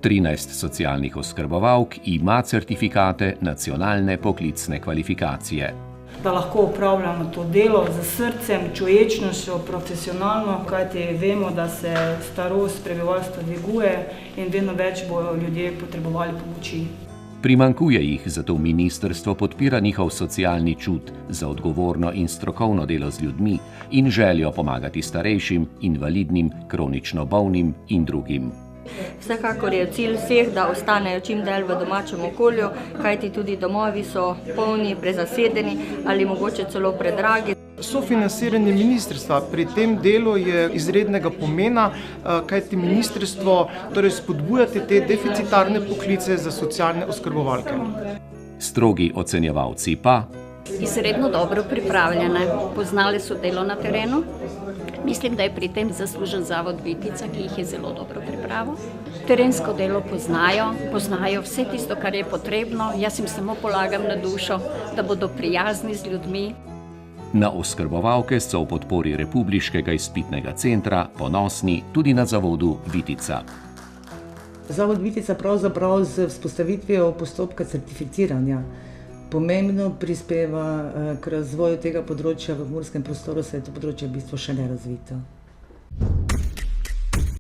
13 socialnih oskrbovalk ima certifikate nacionalne poklicne kvalifikacije. Da lahko upravljamo to delo z srcem, čuječnostjo, profesionalno, kajti vemo, da se starost prebivalstva dviguje in vedno več bodo ljudje potrebovali pomoči. Primanjkuje jih, zato ministrstvo podpira njihov socialni čut za odgovorno in strokovno delo z ljudmi in željo pomagati starejšim, invalidnim, kronično bolnim in drugim. Vsekakor je cilj vseh, da ostanejo čim dlje v domačem okolju, kajti tudi domovi so polni, prezasedeni ali mogoče celo predragi. Sofinansiranje ministrstva pri tem delu je izrednega pomena, kajti ministrstvo spodbujate te deficitarne poklice za socialne oskrbovalke. Strogi ocenjevalci pa izredno dobro pripravljene, poznali so delo na terenu. Mislim, da je pri tem zaslužen Zavod Vitica, ki jih je zelo dobro pripravil. Terensko delo poznajo vse tisto, kar je potrebno. Jaz jim samo polagam na dušo, da bodo prijazni z ljudmi. Na oskrbovalke so v podpori Republiškega izpitnega centra ponosni tudi na Zavodu Vitica. Zavod Vitica pravzaprav z vzpostavitvijo postopka certificiranja pomembno prispeva k razvoju tega področja v Murskem prostoru, saj je to področje v bistvu še nerazvito.